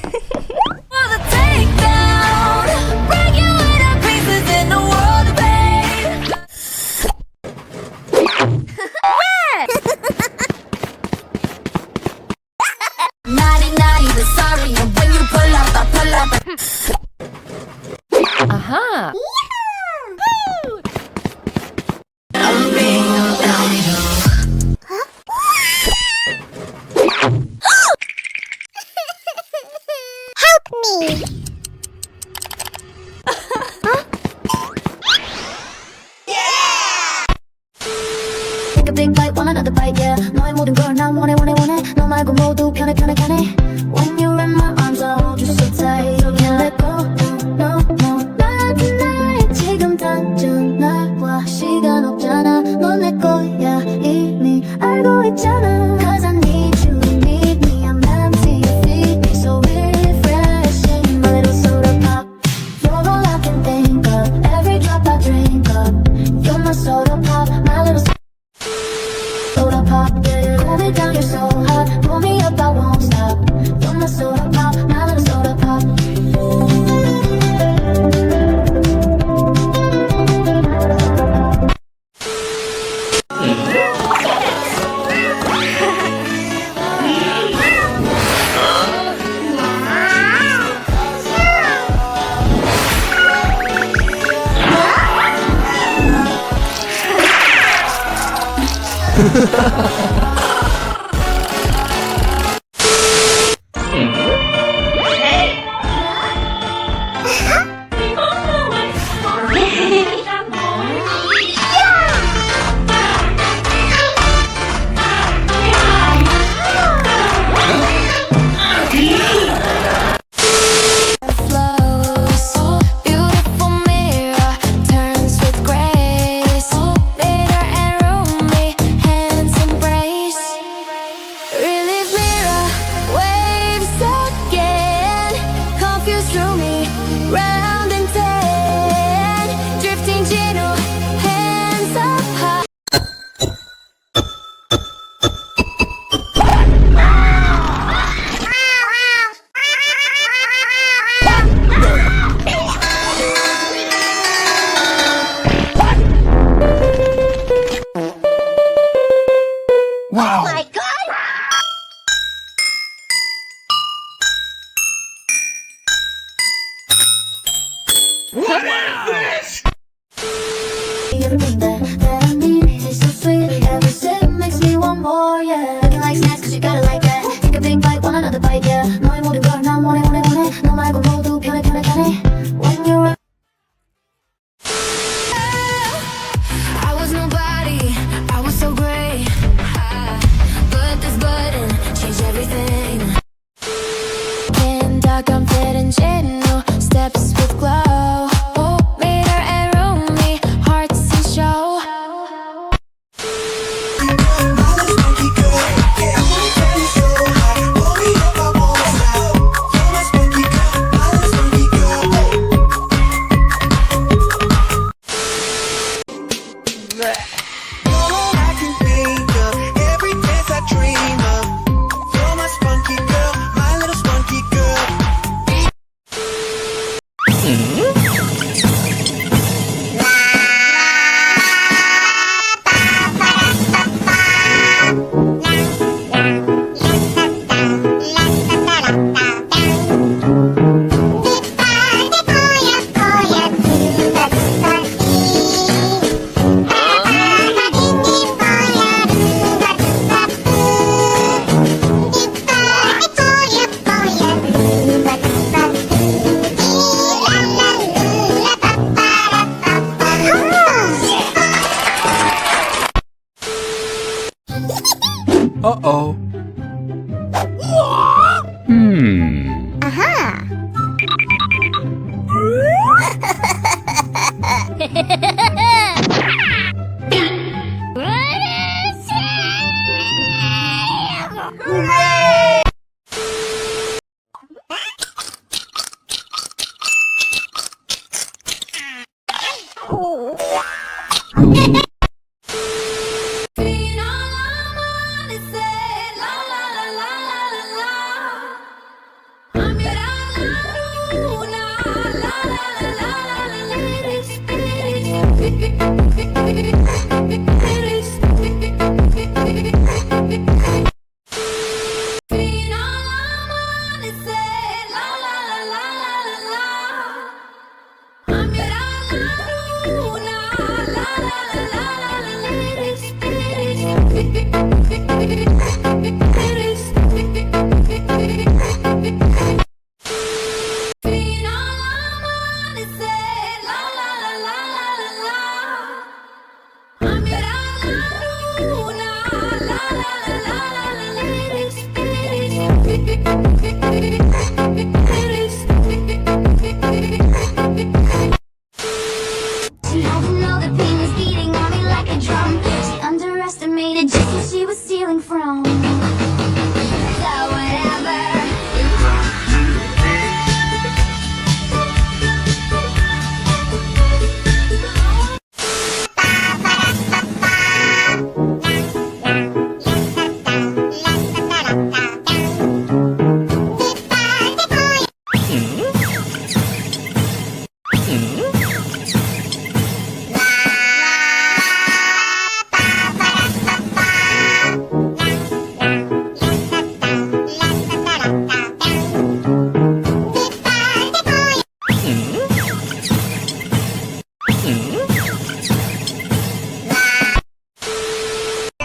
For the takedown, break you into pieces in the world of pain. Naughty, naughty, but sorry. And when you pull up, I pull up. Aha! I'm being a bounty. Help me! Take a big bite, want another bite, yeah. 너의 모든 걸 난 원해, 원해, 원해. 너 말고 모두 편해, 편해, 편해. When you're in my arms, I hold you so tight. So can't let go, no, no. 나 tonight, 지금 당장 나와. 시간 없잖아, 넌 내 거야. 이미 알고 있잖아. Cause I need you, need me. I'm empty, you feed me. So refreshing, my little soda pop. You're all I can think of. Every drop I drink up. You're my soda pop, my little soda pop, yeah. Pull me down, you're so hot. Pull me up, I won't stop. You're my soda pop, my little soda pop. Beautiful mirror turns with grace. Glitter and Rumi, hands embrace. Relief mirror, waves again. Confused Rumi, round and ten. Drifting Jino, hands up high. Oh my god! Everything that I need tastes so sweet. Every sip makes me want more, yeah. Looking like snacks cause you got it like that. Take a big bite, want another bite, yeah. 너의 모든 걸 난 원해, 원해, 원해. 너 말고 모두 편해, 편해, 편해. When you're I was nobody, I was so great. But this button changed everything. Dark, I'm fitting Jino, steps with glow. Meter and Rumi, hearts in show. All I can think of, every dance I dream of. You're my spunky girl, my little spunky girl. Uh-oh. Aha! I'm The pain is beating on me like a drum. She underestimated just who she was stealing from. So whatever.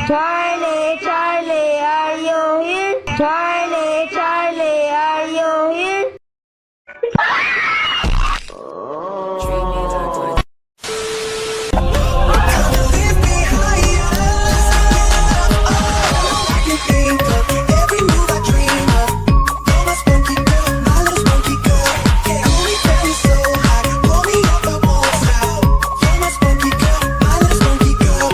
Charlie, Charlie, are you here? Charlie, Charlie, are you here? Lift me higher. I can think of every move I dream of. You're my spunky girl, my little spunky girl. Yeah, hold me very so high, pull me up, I won't stop. You're my spunky girl, my little spunky girl.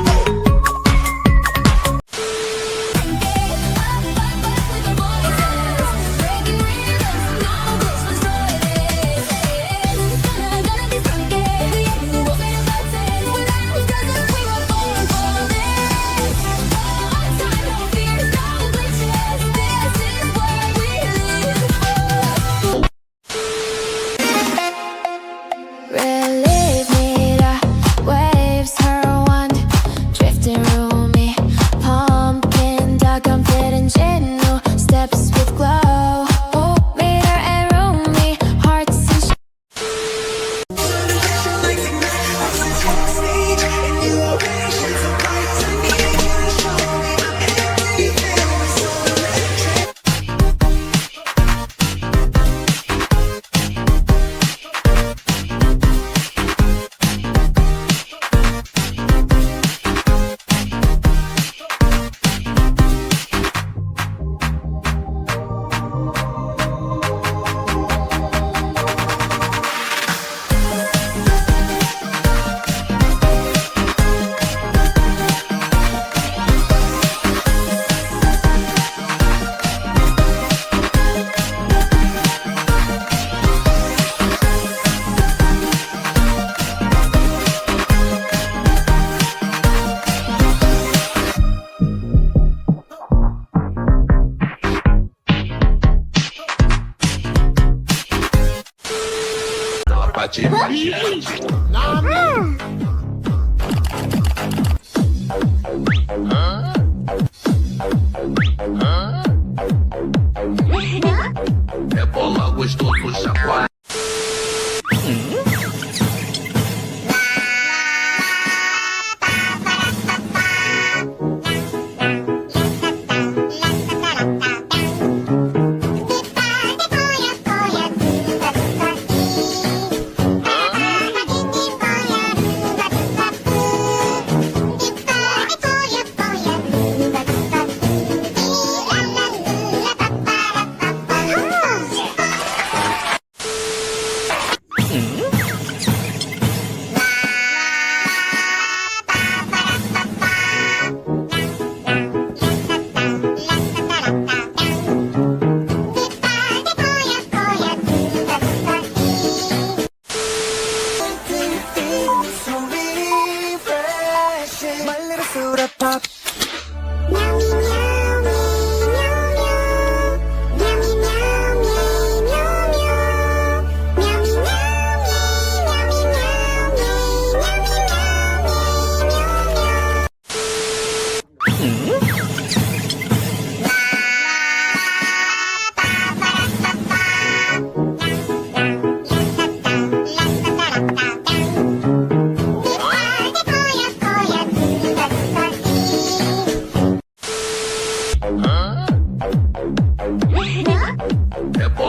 Relieve me, the waves, her wand, drifting Rumi, pumpkin, dark, I'm fitting Jino, steps with glow, oh, meter and Rumi, hearts and Like tonight, I sit on stage and you already shine so bright to me. You show me everything is so electric. Rebola gostoso, chacoalha.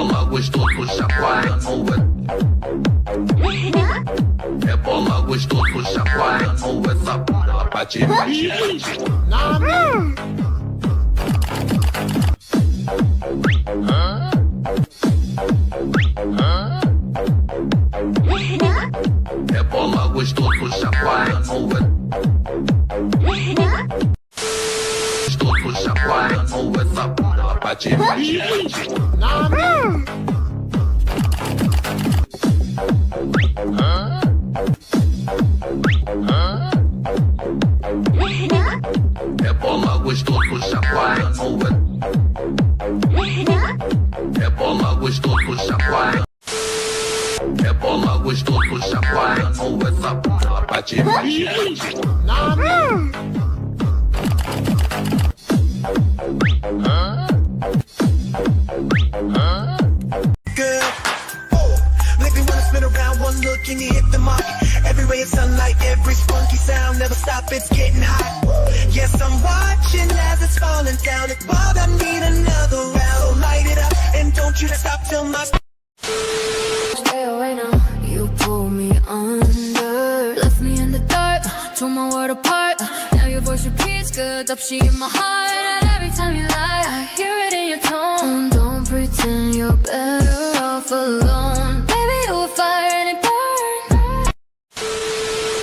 Rebola gostoso, chacoalha no Rebola gostoso, chacoalha no essa bunda, ela bate, bate, bate. Rebola gostoso, chacoalha no Gostoso, chacoalha no essa bunda, ela bate, bate, bate. Rebola gostoso, chacoalha no Rebola gostoso, chacoalha. Rebola gostoso, chacoalha no essa bunda, ela bate, bate, bate. Good. Make me wanna spin around one look and you hit the mark. Every ray of sunlight, every spunky sound, never stop, it's getting hot. Yes, I'm watching as it's falling down. If all I need another round, light it up and don't you stop till my Stay away now. You pull me under, left me in the dark, tore my world apart. Now your voice repeats, good up she in my heart. And every time you lie, I hear it in your tone. Don't pretend you're better off alone. Baby, you were fire and it burned.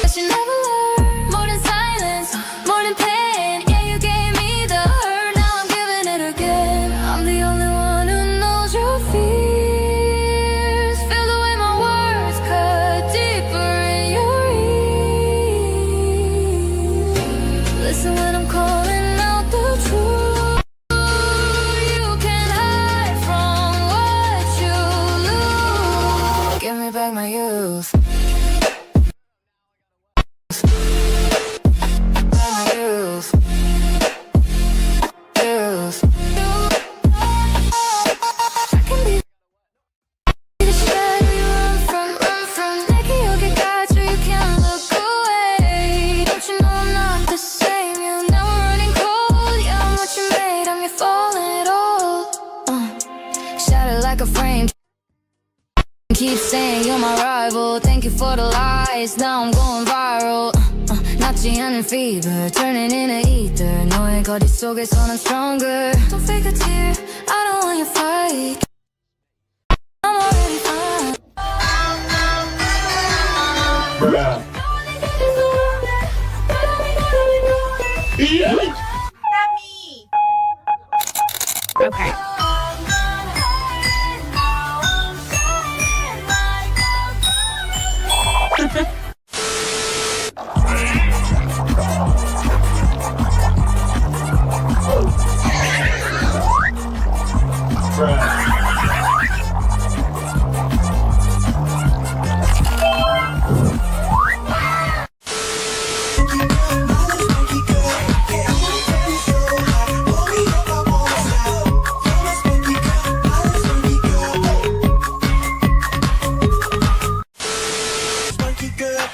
But you never learned. More than silence, more than pain. Yeah, you gave me the hurt, now I'm giving it again. I'm the only one who knows your fears. Feel the way my words cut deeper in your ears. Listen when I'm calling out the truth. You can't hide from what you lose. Give me back my youth. Back my youth. Youth. I can be the shadow you run from. Naked you'll get caught so you can't look away. Don't you know I'm not the same? You know I'm running cold. Yeah, I'm what you made, I'm your falling it all. Shattered like a frame. Keep saying you're my rival. Thank you for the lies. Now I'm going viral. Nachian fever, turning into ether. 너의 거짓 속에서 I'm stronger. Don't fake a tear. I don't want your fight. I'm already fine. Okay. spunky girl.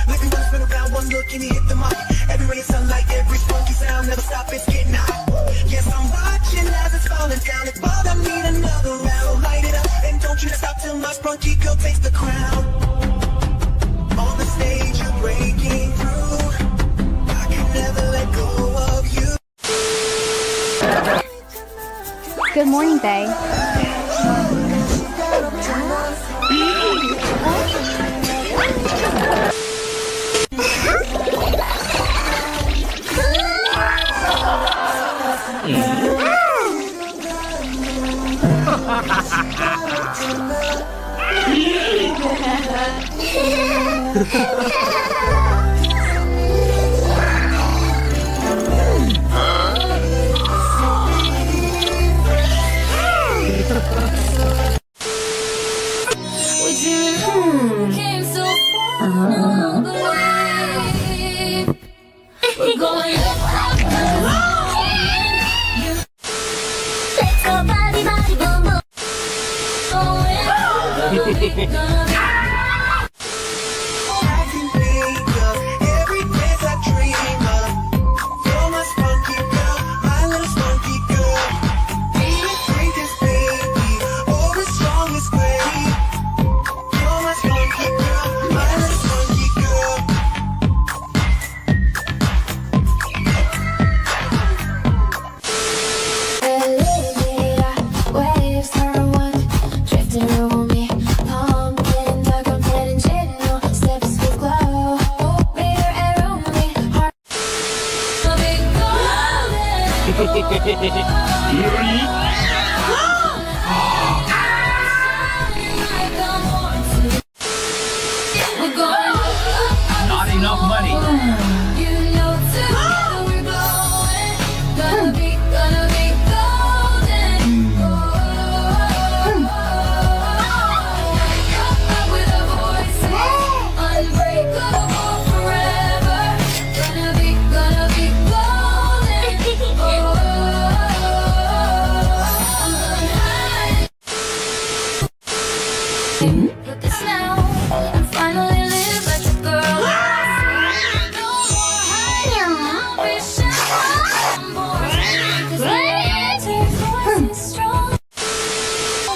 Make me wanna spin around one look and you hit the mark. Every ray of sunlight, every spunky sound, never stop, it's getting hot. Yes, I'm watching as it's falling down. If all I need another round, light it up and don't you stop till my spunky girl takes the crown. On the stage, you're breaking through. I can never let go of you. Good morning, Bae. Came so far, but we're going Let's go body body boom boom. I can think of every place I dream of. You're my spunky girl, my little spunky girl. Be the sweetest baby. Look at now, I finally live like a girl. No more hiding, no wishing for more. 'Cause my voice is strong.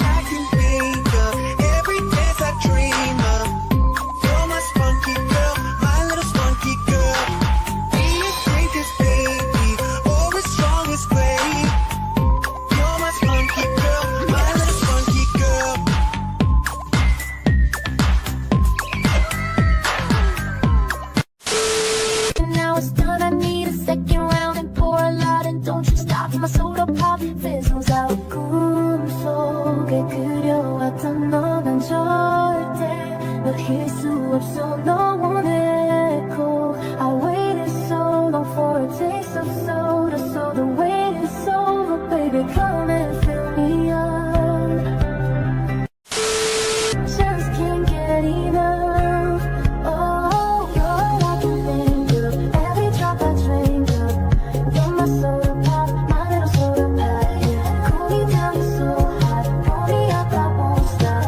I can think of every dance I dream of. You're my spunky girl, my little spunky girl. Be as great as baby, or as strong as great. You're my spunky girl, my little spunky girl. Now it's done, I need a second round and pour a lot. And don't you stop, my soda pop fizzles out. 꿈속에 그려왔던 너는 절대 놓칠 수 없어. 너 원했고 I waited so long for a taste of soda. So the wait is over, baby, come and fill me up. Just can't get enough. Oh, you're all I can think of. Every drop I drink up. You're my soda pop, my little soda pop. Yeah. Cool me down, you're so hot. Pull me up, I won't stop.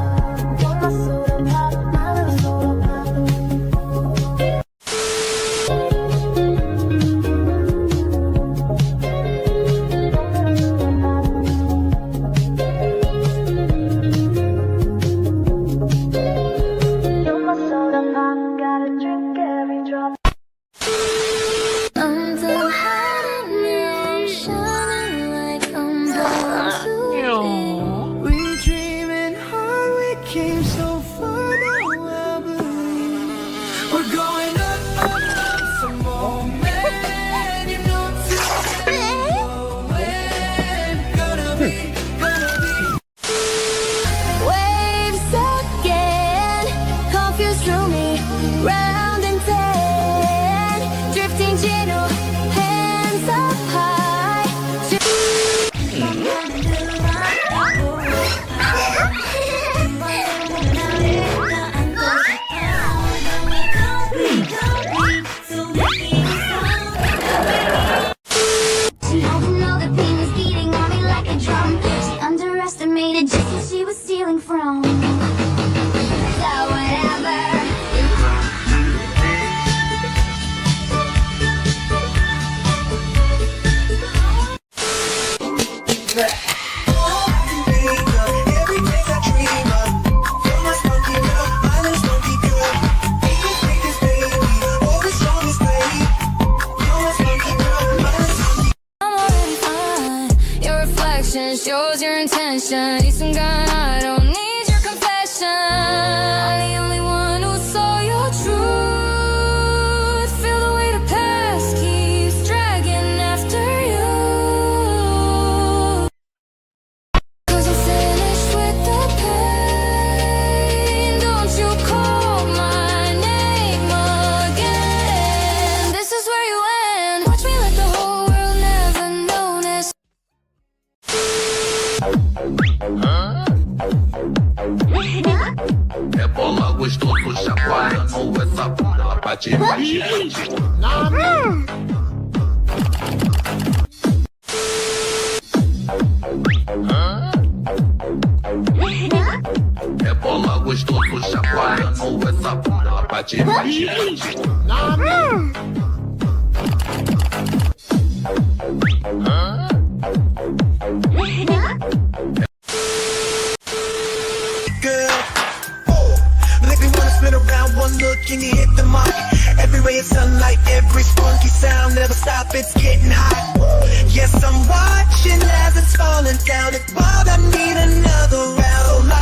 You're my soda pop, my little soda pop. You're my soda pop, gotta drink every drop. I'm the hiding now, shining like I'm born to be. We dreaming hard, we came so far, now I believe we're going up, up, up some more, man. You know today gonna be. Waves again, confused Rumi, round and ten, drifting Jino, hands up high. Know the pain is beating on me like a drum. She underestimated just who she was stealing from. So whatever. Every day I dream of. You're my spunky girl, my little spunky girl. Be as big as baby, or as strong as great. You're my spunky girl, my little spunky. I'm already fine. Your reflection shows your intention. Need some gun, I don't need your confession. I'm the only one who saw your truth. Feel the weight of past keeps dragging after you. 'Cause I'm finished with the pain. Don't you call my name again. This is where you end. Watch me let the whole world never notice. É bola gostoso, chacoalhando essa bunda. Ela bate, bate, bate. É bola gostoso, chacoalhando essa bunda. Ela bate, bate, bate. Girl, oh, make me wanna spin around one look and you hit the mark. Every ray of sunlight, every spunky sound, never stop, it's getting hot. Yes, I'm watching as it's falling down. It's wild, I need another round.